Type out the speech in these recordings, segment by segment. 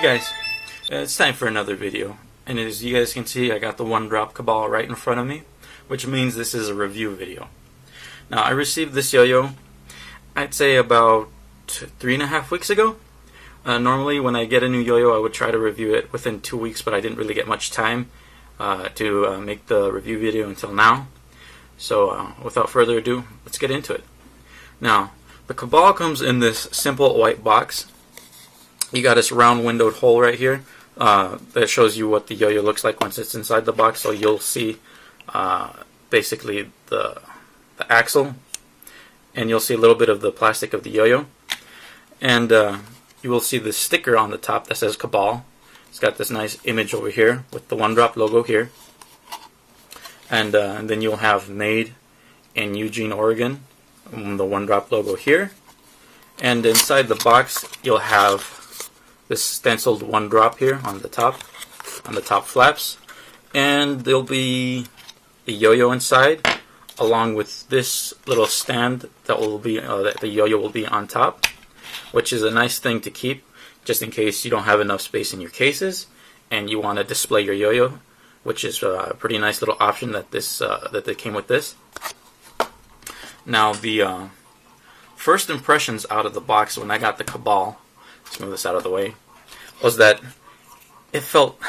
guys, it's time for another video, and as you guys can see, I got the OneDrop Cabal right in front of me, which means this is a review video. Now, I received this yo-yo, I'd say about 3.5 weeks ago. Normally when I get a new yo-yo, I would try to review it within 2 weeks, but I didn't really get much time to make the review video until now. So without further ado, let's get into it. Now, the Cabal comes in this simple white box. You got this round windowed hole right here that shows you what the yo-yo looks like once it's inside the box. So you'll see basically the axle, and you'll see a little bit of the plastic of the yo-yo, and you will see the sticker on the top that says Cabal. It's got this nice image over here with the OneDrop logo here, and then you'll have made in Eugene, Oregon, the OneDrop logo here, and inside the box you'll have this stenciled OneDrop here on the top flaps, and there'll be the yo-yo inside, along with this little stand that will be that the yo-yo will be on top, which is a nice thing to keep just in case you don't have enough space in your cases and you want to display your yo-yo, which is a pretty nice little option that that came with this. Now, the first impressions out of the box when I got the Cabal, let's move this out of the way, was that it felt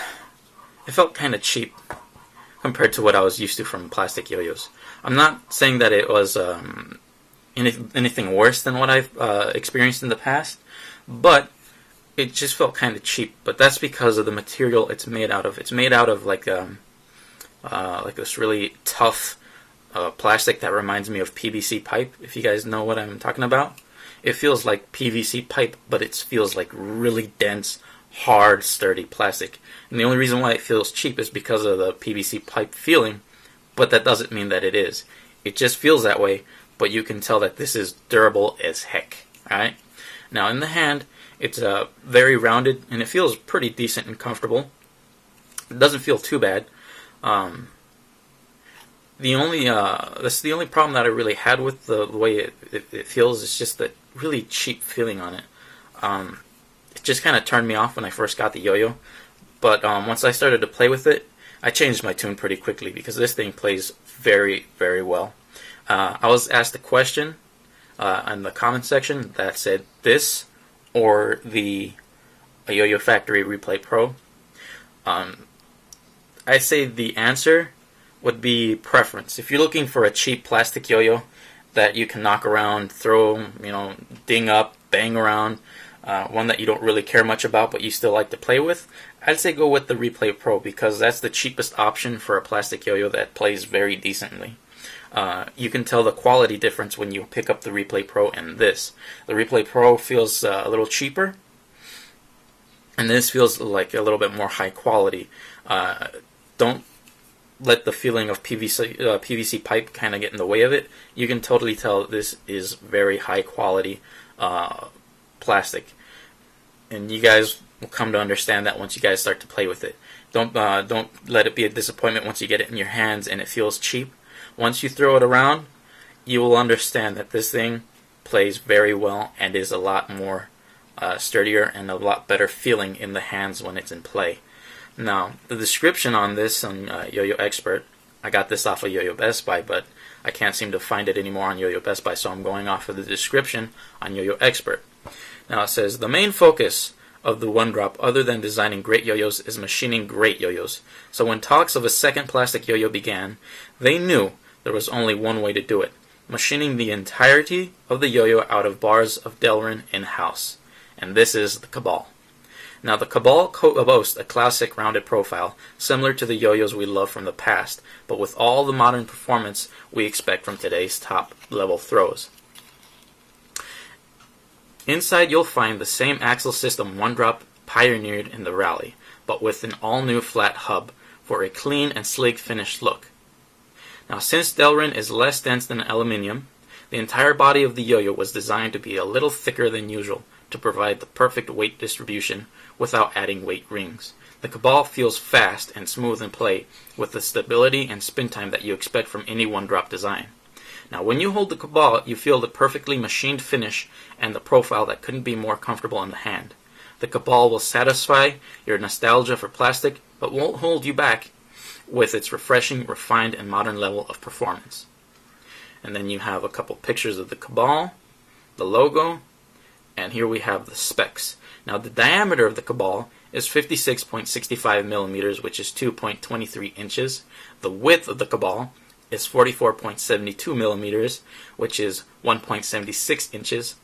kind of cheap compared to what I was used to from plastic yo-yos. I'm not saying that it was anything worse than what I've experienced in the past, but it just felt kind of cheap. But that's because of the material it's made out of. It's made out of like this really tough plastic that reminds me of PVC pipe, if you guys know what I'm talking about. It feels like PVC pipe, but it feels like really dense, hard, sturdy plastic. And the only reason why it feels cheap is because of the PVC pipe feeling, but that doesn't mean that it is. It just feels that way, but you can tell that this is durable as heck. Alright? Now, in the hand, it's very rounded, and it feels pretty decent and comfortable. It doesn't feel too bad. That's the only problem that I really had with the way it feels. Is just that really cheap feeling on it. It just kind of turned me off when I first got the yo-yo, but once I started to play with it, I changed my tune pretty quickly because this thing plays very, very well. I was asked a question in the comment section that said this or the Yo-Yo Factory Replay Pro. I say the answer would be preference. If you're looking for a cheap plastic yo-yo that you can knock around, throw, ding up, bang around, one that you don't really care much about but you still like to play with, I'd say go with the Replay Pro, because that's the cheapest option for a plastic yo-yo that plays very decently. You can tell the quality difference when you pick up the Replay Pro and this. The Replay Pro feels a little cheaper, and this feels like a little bit more high quality. Don't let the feeling of PVC pipe kind of get in the way of it. You can totally tell this is very high quality plastic, and you guys will come to understand that once you guys start to play with it. Don't let it be a disappointment once you get it in your hands and it feels cheap. Once you throw it around, you will understand that this thing plays very well and is a lot more sturdier and a lot better feeling in the hands when it's in play. Now, the description on this on Yo-Yo Expert, I got this off of Yo-Yo Best Buy, but I can't seem to find it anymore on Yo-Yo Best Buy, so I'm going off of the description on Yo-Yo Expert. Now, it says, the main focus of the OneDrop, other than designing great yo-yos, is machining great yo-yos. So when talks of a second plastic yo-yo began, they knew there was only one way to do it: machining the entirety of the yo-yo out of bars of Delrin in-house. And this is the Cabal. Now, the Cabal boasts a classic rounded profile, similar to the yo-yos we love from the past, but with all the modern performance we expect from today's top-level throws. Inside, you'll find the same axle system OneDrop pioneered in the Rally, but with an all-new flat hub for a clean and sleek finished look. Now, since Delrin is less dense than aluminium, the entire body of the yo-yo was designed to be a little thicker than usual to provide the perfect weight distribution without adding weight rings. The Cabal feels fast and smooth in play with the stability and spin time that you expect from any OneDrop design. Now, when you hold the Cabal, you feel the perfectly machined finish and the profile that couldn't be more comfortable in the hand. The Cabal will satisfy your nostalgia for plastic, but won't hold you back with its refreshing, refined, and modern level of performance. And then you have a couple pictures of the Cabal, the logo, and here we have the specs. Now the diameter of the Cabal is 56.65 millimeters, which is 2.23 inches. The width of the Cabal is 44.72 millimeters, which is 1.76 inches.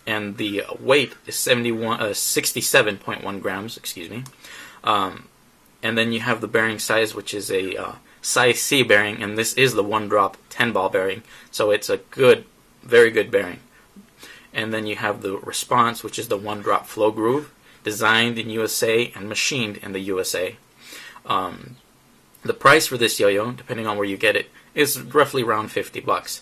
And the weight is 67.1 grams, excuse me. And then you have the bearing size, which is a size C bearing, and this is the OneDrop 10-ball bearing, so it's a good, very good bearing. And then you have the response, which is the OneDrop flow groove, designed in USA and machined in the USA. The price for this yo-yo, depending on where you get it, is roughly around $50,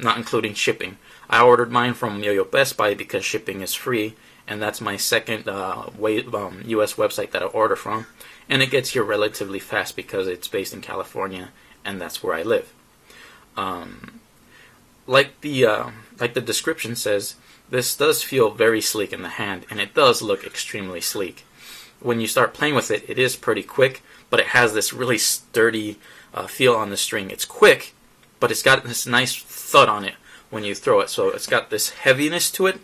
not including shipping. I ordered mine from Yo-Yo Best Buy because shipping is free, and that's my second US website that I order from, and it gets here relatively fast because it's based in California, and that's where I live. Like the description says, this does feel very sleek in the hand, and it does look extremely sleek. When you start playing with it, it is pretty quick, but it has this really sturdy feel on the string. It's quick, but it's got this nice thud on it when you throw it, so it's got this heaviness to it,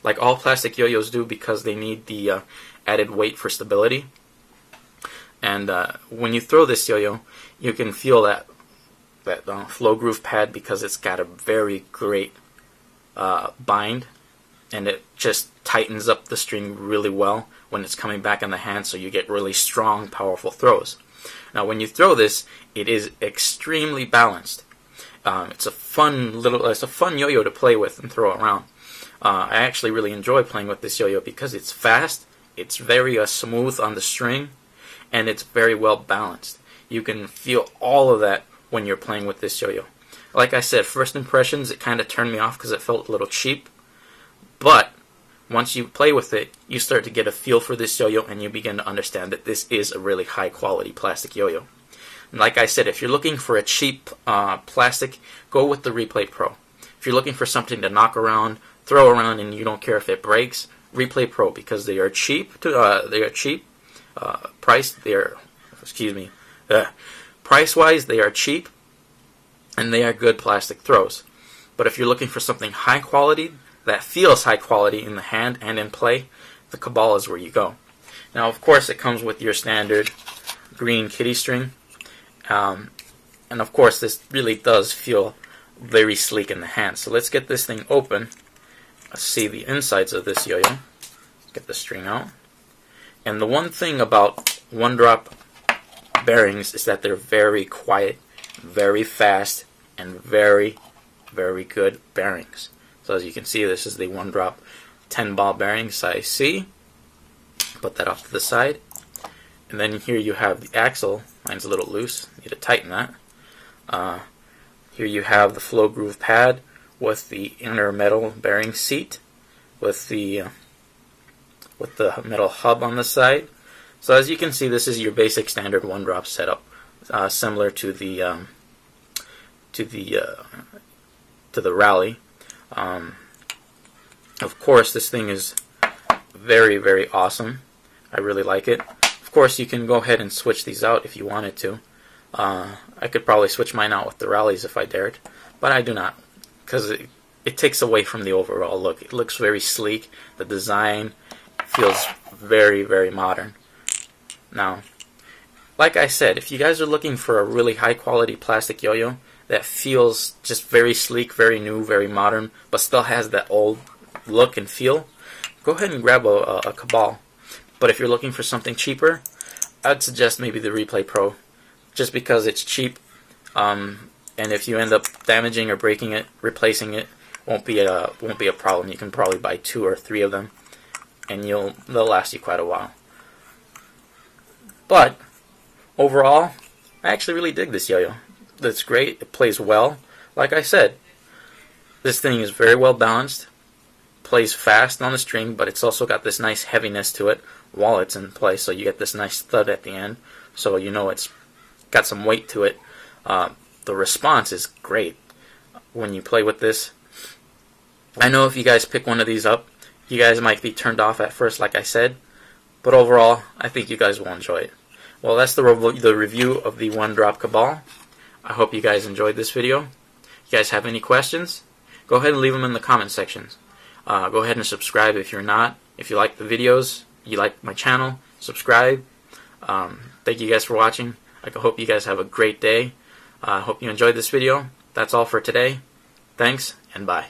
like all plastic yo-yos do, because they need the added weight for stability. And when you throw this yo-yo, you can feel that flow groove pad because it's got a very great bind, and it just tightens up the string really well when it's coming back in the hand, so you get really strong, powerful throws. Now when you throw this, it is extremely balanced. It's a fun yo-yo to play with and throw around. I actually really enjoy playing with this yo-yo because it's fast, it's very smooth on the string, and it's very well balanced. You can feel all of that when you're playing with this yo-yo. Like I said, first impressions, it kind of turned me off because it felt a little cheap. But once you play with it, you start to get a feel for this yo-yo, and you begin to understand that this is a really high quality plastic yo-yo. And like I said, if you're looking for a cheap plastic, go with the Replay Pro. If you're looking for something to knock around, throw around, and you don't care if it breaks, Replay Pro, because they are cheap. Price-wise, they are cheap, and they are good plastic throws. But if you're looking for something high quality that feels high quality in the hand and in play, the Cabal is where you go. Now, of course, it comes with your standard green kitty string, and of course, this really does feel very sleek in the hand. So let's get this thing open. Let's see the insides of this yo-yo. Get the string out. And the one thing about OneDrop bearings is that they're very quiet, very fast, and very, very good bearings. So as you can see, this is the OneDrop 10-ball bearing, size C. Put that off to the side. And then here you have the axle. Mine's a little loose. Need to tighten that. Here you have the flow groove pad with the inner metal bearing seat with the metal hub on the side. So as you can see, this is your basic standard OneDrop setup, similar to the Rally. Of course, this thing is very, very awesome. I really like it. Of course, you can go ahead and switch these out if you wanted to. I could probably switch mine out with the Rallies if I dared, but I do not, because it takes away from the overall look. It looks very sleek. The design feels very, very modern. Now, like I said, if you guys are looking for a really high quality plastic yo-yo that feels just very sleek, very new, very modern, but still has that old look and feel, go ahead and grab a Cabal. But if you're looking for something cheaper, I'd suggest maybe the Replay Pro, just because it's cheap, and if you end up damaging or breaking it, replacing it won't be a problem. You can probably buy 2 or 3 of them, and they'll last you quite a while. But overall, I actually really dig this yo-yo. It's great. It plays well. Like I said, this thing is very well balanced. Plays fast on the string, but it's also got this nice heaviness to it while it's in play. So you get this nice thud at the end. So you know it's got some weight to it. The response is great when you play with this. I know if you guys pick one of these up, You guys might be turned off at first, like I said, but overall, I think you guys will enjoy it. Well, that's the review of the OneDrop Cabal. I hope you guys enjoyed this video. If you guys have any questions, go ahead and leave them in the comment sections. Go ahead and subscribe if you're not. If you like the videos, you like my channel, subscribe. Thank you guys for watching. I hope you guys have a great day. I hope you enjoyed this video. That's all for today. Thanks, and bye.